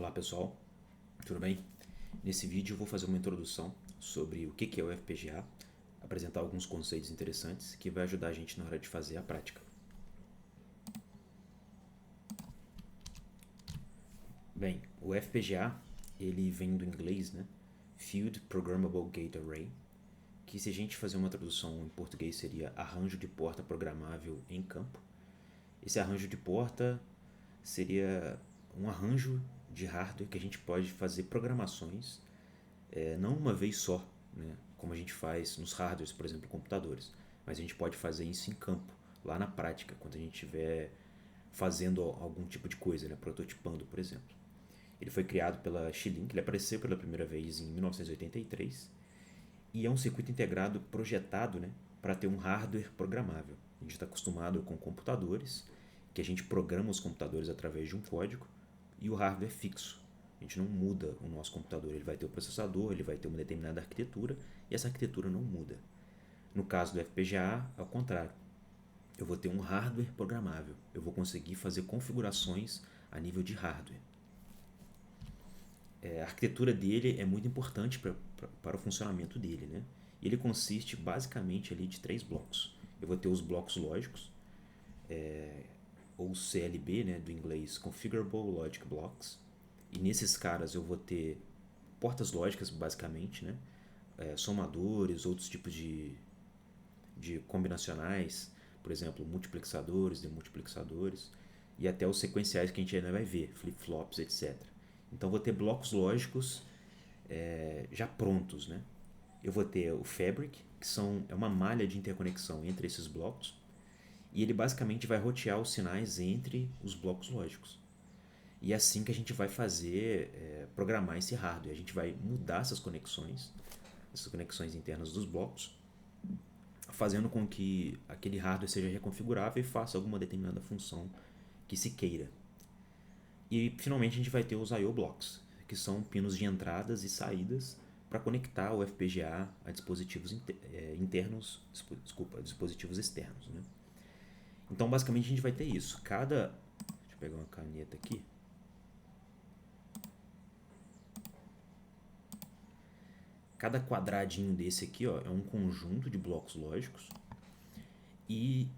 Olá pessoal, tudo bem? Nesse vídeo eu vou fazer uma introdução sobre o que é o FPGA, apresentar alguns conceitos interessantes que vai ajudar a gente na hora de fazer a prática. Bem, o FPGA ele vem do inglês, né? Field Programmable Gate Array, que se a gente fazer uma tradução em português seria arranjo de porta programável em campo. Esse arranjo de porta seria um arranjo de hardware que a gente pode fazer programações, não uma vez só, né, como a gente faz nos hardwares, por exemplo, computadores, mas a gente pode fazer isso em campo, lá na prática, quando a gente estiver fazendo algum tipo de coisa, né, prototipando, por exemplo. Ele foi criado pela Xilink, ele apareceu pela primeira vez em 1983 e é um circuito integrado projetado, né, para ter um hardware programável. A gente está acostumado com computadores, que a gente programa os computadores através de um código, e o hardware é fixo. A gente não muda o nosso computador, ele vai ter o processador, ele vai ter uma determinada arquitetura, e essa arquitetura não muda. No caso do FPGA, ao contrário. Eu vou ter um hardware programável, eu vou conseguir fazer configurações a nível de hardware. A arquitetura dele é muito importante para o funcionamento dele, né? E ele consiste basicamente ali de 3 blocos. Eu vou ter os blocos lógicos, ou CLB, né, do inglês Configurable Logic Blocks. E nesses caras eu vou ter portas lógicas, basicamente, né? Somadores, outros tipos de combinacionais, por exemplo, multiplexadores, demultiplexadores, e até os sequenciais que a gente ainda vai ver, flip-flops, etc. Então vou ter blocos lógicos já prontos, né? Eu vou ter o fabric, que é uma malha de interconexão entre esses blocos, e ele basicamente vai rotear os sinais entre os blocos lógicos. E é assim que a gente vai fazer, programar esse hardware. A gente vai mudar essas conexões internas dos blocos, fazendo com que aquele hardware seja reconfigurável e faça alguma determinada função que se queira. E finalmente a gente vai ter os I/O blocks, que são pinos de entradas e saídas para conectar o FPGA a dispositivos internos, desculpa, dispositivos externos, né? Então basicamente a gente vai ter isso. Deixa eu pegar uma caneta aqui. Cada quadradinho desse aqui, ó, é um conjunto de blocos lógicos e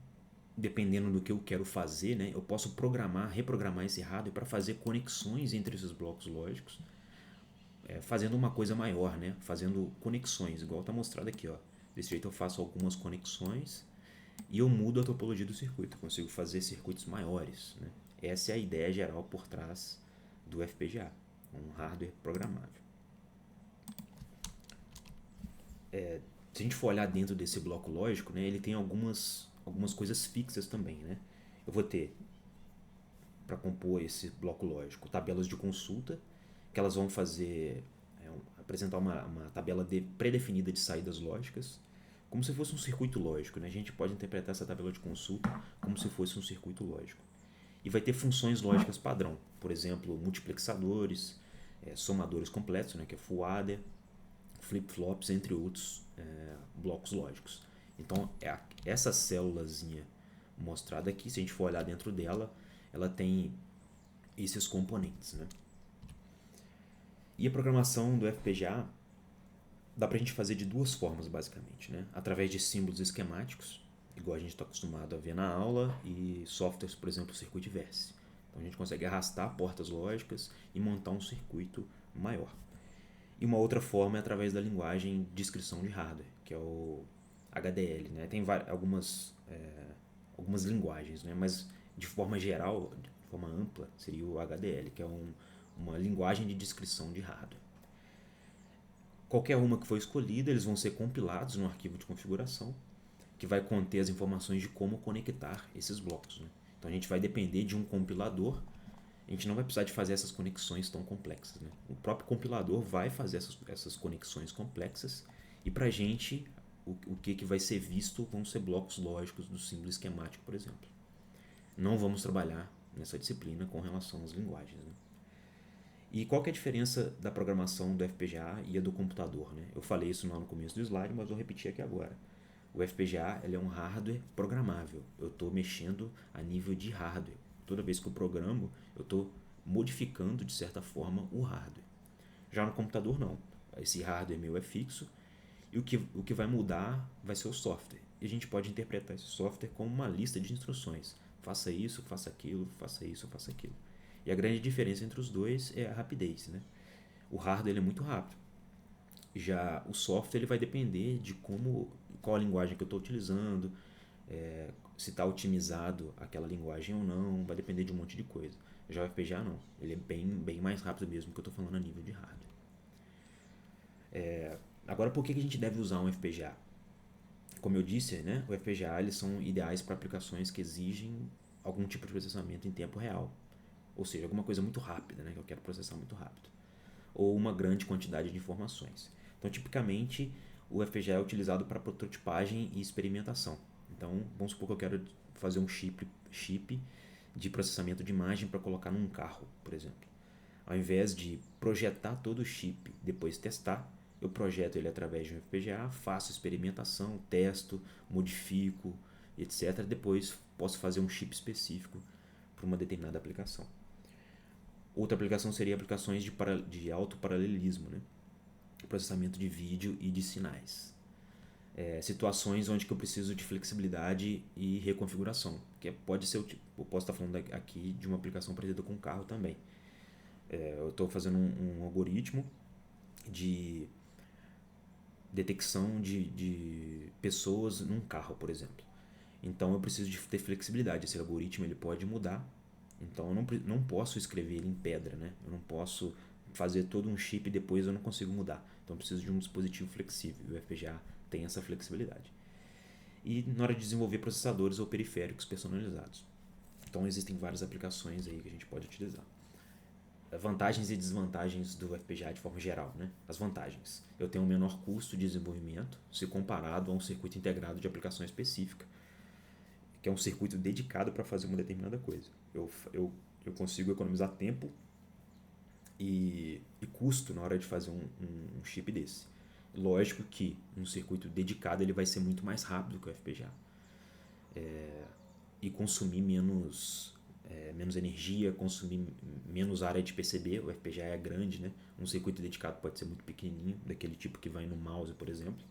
dependendo do que eu quero fazer, né, eu posso reprogramar esse hardware para fazer conexões entre esses blocos lógicos, fazendo uma coisa maior, né, fazendo conexões, igual está mostrado aqui, ó. Desse jeito eu faço algumas conexões e eu mudo a topologia do circuito, eu consigo fazer circuitos maiores, né? Essa é a ideia geral por trás do FPGA, um hardware programável. Se a gente for olhar dentro desse bloco lógico, né, ele tem algumas coisas fixas também, né? Eu vou ter, para compor esse bloco lógico, tabelas de consulta, que elas vão apresentar uma tabela pré-definida de saídas lógicas, como se fosse um circuito lógico, né? A gente pode interpretar essa tabela de consulta como se fosse um circuito lógico. E vai ter funções lógicas padrão, por exemplo, multiplexadores, somadores completos, né, que é full adder, flip-flops, entre outros blocos lógicos. Então, essa célulazinha mostrada aqui, se a gente for olhar dentro dela, ela tem esses componentes, né? E a programação do FPGA dá pra gente fazer de duas formas, basicamente, né? Através de símbolos esquemáticos, igual a gente está acostumado a ver na aula, e softwares, por exemplo, o Circuitverse. Então a gente consegue arrastar portas lógicas e montar um circuito maior. E uma outra forma é através da linguagem de descrição de hardware, que é o HDL, né? Tem algumas linguagens, né? Mas de forma geral, de forma ampla, seria o HDL, que é uma linguagem de descrição de hardware. Qualquer uma que for escolhida, eles vão ser compilados no arquivo de configuração, que vai conter as informações de como conectar esses blocos, né? Então a gente vai depender de um compilador. A gente não vai precisar de fazer essas conexões tão complexas, né? O próprio compilador vai fazer essas conexões complexas e para a gente o que vai ser visto vão ser blocos lógicos do símbolo esquemático, por exemplo. Não vamos trabalhar nessa disciplina com relação às linguagens, né? E qual que é a diferença da programação do FPGA e a do computador, né? Eu falei isso lá no começo do slide, mas vou repetir aqui agora. O FPGA ele é um hardware programável. Eu estou mexendo a nível de hardware. Toda vez que eu programo, eu estou modificando, de certa forma, o hardware. Já no computador, não. Esse hardware meu é fixo e o que vai mudar vai ser o software. E a gente pode interpretar esse software como uma lista de instruções. Faça isso, faça aquilo, faça isso, faça aquilo. E a grande diferença entre os dois é a rapidez, né? O hardware ele é muito rápido. Já o software ele vai depender de qual a linguagem que eu estou utilizando, se está otimizado aquela linguagem ou não, vai depender de um monte de coisa. Já o FPGA não, ele é bem mais rápido mesmo que eu estou falando a nível de hardware. Agora, por que a gente deve usar um FPGA? Como eu disse, né, o FPGA eles são ideais para aplicações que exigem algum tipo de processamento em tempo real, ou seja, alguma coisa muito rápida, né, que eu quero processar muito rápido, ou uma grande quantidade de informações. Então, tipicamente, o FPGA é utilizado para prototipagem e experimentação. Então, vamos supor que eu quero fazer um chip de processamento de imagem para colocar num carro, por exemplo. Ao invés de projetar todo o chip e depois testar, eu projeto ele através de um FPGA, faço experimentação, testo, modifico, etc. Depois posso fazer um chip específico para uma determinada aplicação. Outra aplicação seria aplicações de alto paralelismo, né? Processamento de vídeo e de sinais. Situações onde que eu preciso de flexibilidade e reconfiguração, que pode ser eu posso estar falando aqui de uma aplicação parecida com carro também. Eu estou fazendo um algoritmo de detecção de pessoas num carro, por exemplo. Então eu preciso de ter flexibilidade. Esse algoritmo ele pode mudar. Então eu não posso escrever ele em pedra, né? Eu não posso fazer todo um chip e depois eu não consigo mudar. Então eu preciso de um dispositivo flexível. E o FPGA tem essa flexibilidade. E na hora de desenvolver processadores ou periféricos personalizados. Então existem várias aplicações aí que a gente pode utilizar. Vantagens e desvantagens do FPGA de forma geral, né? As vantagens: eu tenho um menor custo de desenvolvimento se comparado a um circuito integrado de aplicação específica, que é um circuito dedicado para fazer uma determinada coisa. Eu consigo economizar tempo e custo na hora de fazer um chip desse. Lógico que um circuito dedicado ele vai ser muito mais rápido que o FPGA e consumir menos energia, consumir menos área de PCB. O FPGA é grande, né? Um circuito dedicado pode ser muito pequenininho, daquele tipo que vai no mouse, por exemplo.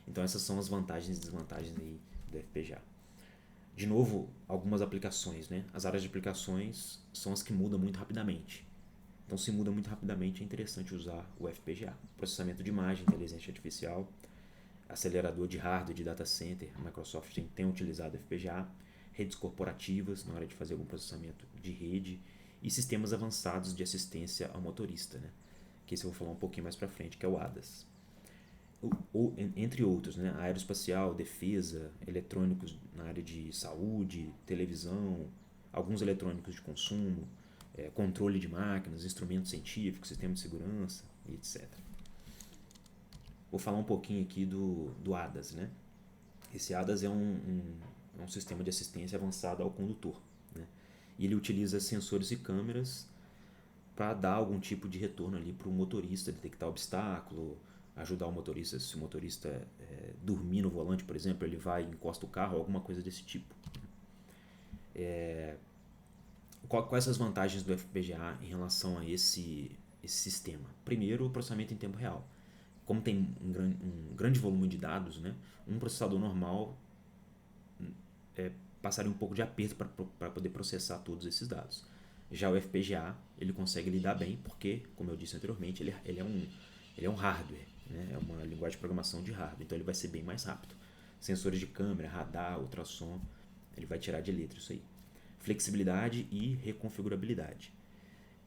Então essas são as vantagens e desvantagens aí do FPGA. De novo, algumas aplicações, né? As áreas de aplicações são as que mudam muito rapidamente. Então, se muda muito rapidamente, é interessante usar o FPGA. Processamento de imagem, inteligência artificial, acelerador de hardware de data center. A Microsoft tem utilizado FPGA. Redes corporativas, na hora de fazer algum processamento de rede. E sistemas avançados de assistência ao motorista, né? Que esse eu vou falar um pouquinho mais para frente, que é o ADAS. Entre outros, né? Aeroespacial, defesa, eletrônicos na área de saúde, televisão, alguns eletrônicos de consumo, controle de máquinas, instrumentos científicos, sistema de segurança e etc. Vou falar um pouquinho aqui do ADAS, né? Esse ADAS é um sistema de assistência avançado ao condutor, né? E ele utiliza sensores e câmeras para dar algum tipo de retorno ali para o motorista, detectar obstáculo, ajudar o motorista. Se o motorista dormir no volante, por exemplo, ele vai e encosta o carro, alguma coisa desse tipo. Quais as vantagens do FPGA em relação a esse sistema? Primeiro, o processamento em tempo real. Como tem um grande volume de dados, né, um processador normal passaria um pouco de aperto para poder processar todos esses dados. Já o FPGA ele consegue lidar bem porque, como eu disse anteriormente, ele é um hardware, né, é uma linguagem de programação de hardware, então ele vai ser bem mais rápido. Sensores de câmera, radar, ultrassom, ele vai tirar de letra isso aí. Flexibilidade e reconfigurabilidade.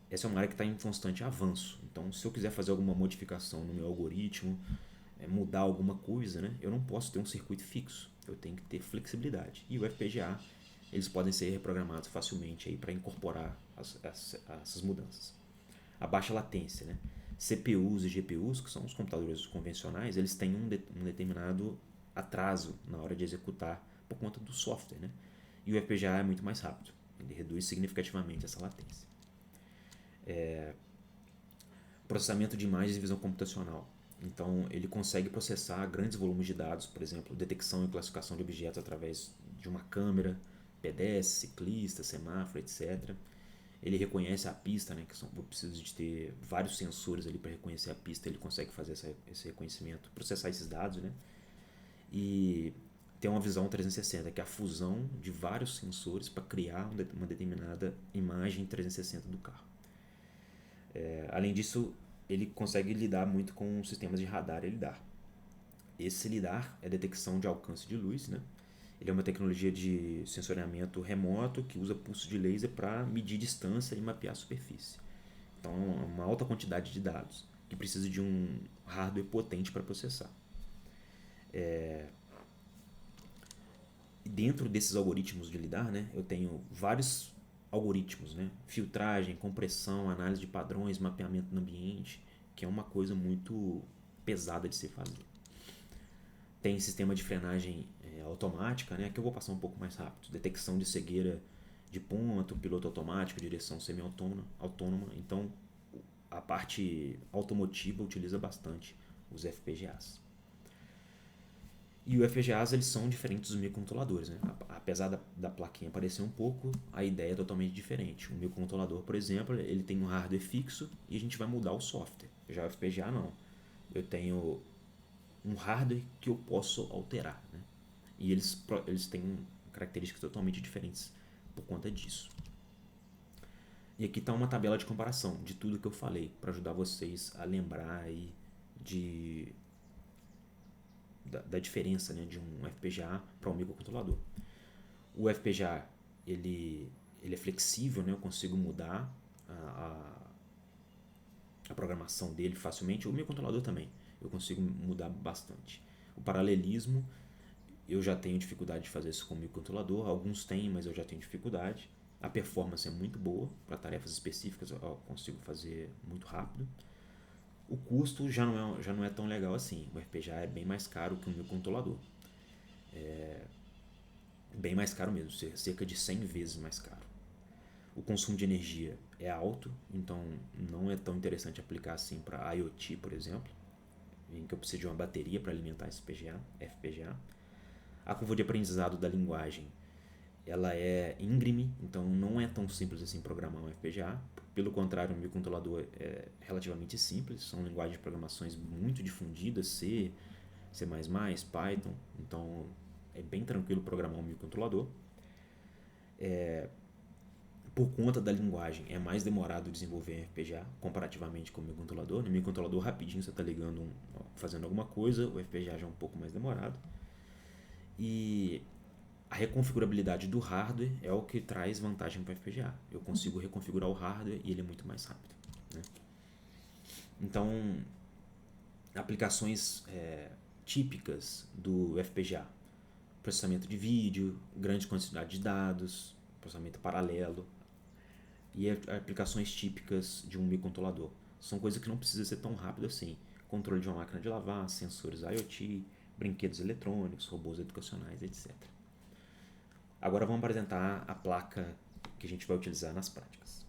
Essa é uma área que está em constante avanço. Então, se eu quiser fazer alguma modificação no meu algoritmo, mudar alguma coisa, né, eu não posso ter um circuito fixo. Eu tenho que ter flexibilidade. E o FPGA, eles podem ser reprogramados facilmente para incorporar essas mudanças. A baixa latência, né? CPUs e GPUs, que são os computadores convencionais, eles têm um determinado atraso na hora de executar por conta do software, né? E o FPGA é muito mais rápido. Ele reduz significativamente essa latência. Processamento de imagens e visão computacional. Então, ele consegue processar grandes volumes de dados, por exemplo, detecção e classificação de objetos através de uma câmera, pedestre, ciclista, semáforo, etc. Ele reconhece a pista, né? Eu preciso de ter vários sensores ali para reconhecer a pista. Ele consegue fazer esse reconhecimento, processar esses dados, né? E tem uma visão 360, que é a fusão de vários sensores para criar uma determinada imagem 360 do carro. Além disso, ele consegue lidar muito com sistemas de radar e lidar. Esse lidar é detecção de alcance de luz, né? Ele é uma tecnologia de sensoriamento remoto que usa pulso de laser para medir distância e mapear a superfície. Então, é uma alta quantidade de dados que precisa de um hardware potente para processar. E dentro desses algoritmos de lidar, né, eu tenho vários algoritmos, né? Filtragem, compressão, análise de padrões, mapeamento no ambiente, que é uma coisa muito pesada de se fazer. Tem sistema de frenagem automática, né, que eu vou passar um pouco mais rápido. Detecção de cegueira de ponto, piloto automático, direção semi-autônoma. Então, a parte automotiva utiliza bastante os FPGAs. E os FPGAs eles são diferentes dos microcontroladores, né? Apesar da plaquinha parecer um pouco, a ideia é totalmente diferente. Um microcontrolador, por exemplo, ele tem um hardware fixo e a gente vai mudar o software. Já o FPGA não. Eu tenho um hardware que eu posso alterar, né? E eles têm características totalmente diferentes por conta disso. E aqui está uma tabela de comparação de tudo que eu falei, para ajudar vocês a lembrar aí da diferença, né, de um FPGA para um microcontrolador. O FPGA ele é flexível, né? Eu consigo mudar a programação dele facilmente. O microcontrolador também, eu consigo mudar bastante. O paralelismo, eu já tenho dificuldade de fazer isso com o microcontrolador. Alguns têm, mas eu já tenho dificuldade. A performance é muito boa para tarefas específicas, eu consigo fazer muito rápido. O custo já não é tão legal assim. O FPGA é bem mais caro que o microcontrolador. Bem mais caro mesmo, cerca de 100 vezes mais caro. O consumo de energia é alto, então não é tão interessante aplicar assim para IoT, por exemplo, em que eu preciso de uma bateria para alimentar esse FPGA. A curva de aprendizado da linguagem ela é íngreme, então não é tão simples assim programar um FPGA. Pelo contrário, o microcontrolador é relativamente simples, são linguagens de programações muito difundidas, C, C++, Python, então é bem tranquilo programar um microcontrolador. Por conta da linguagem, é mais demorado desenvolver FPGA comparativamente com o microcontrolador. No microcontrolador, rapidinho você está ligando, fazendo alguma coisa, o FPGA já é um pouco mais demorado. E a reconfigurabilidade do hardware é o que traz vantagem para o FPGA. Eu consigo reconfigurar o hardware e ele é muito mais rápido, né? Então, aplicações típicas do FPGA: processamento de vídeo, grande quantidade de dados, processamento paralelo, e aplicações típicas de um microcontrolador. São coisas que não precisa ser tão rápido assim. Controle de uma máquina de lavar, sensores IoT, brinquedos eletrônicos, robôs educacionais, etc. Agora vamos apresentar a placa que a gente vai utilizar nas práticas.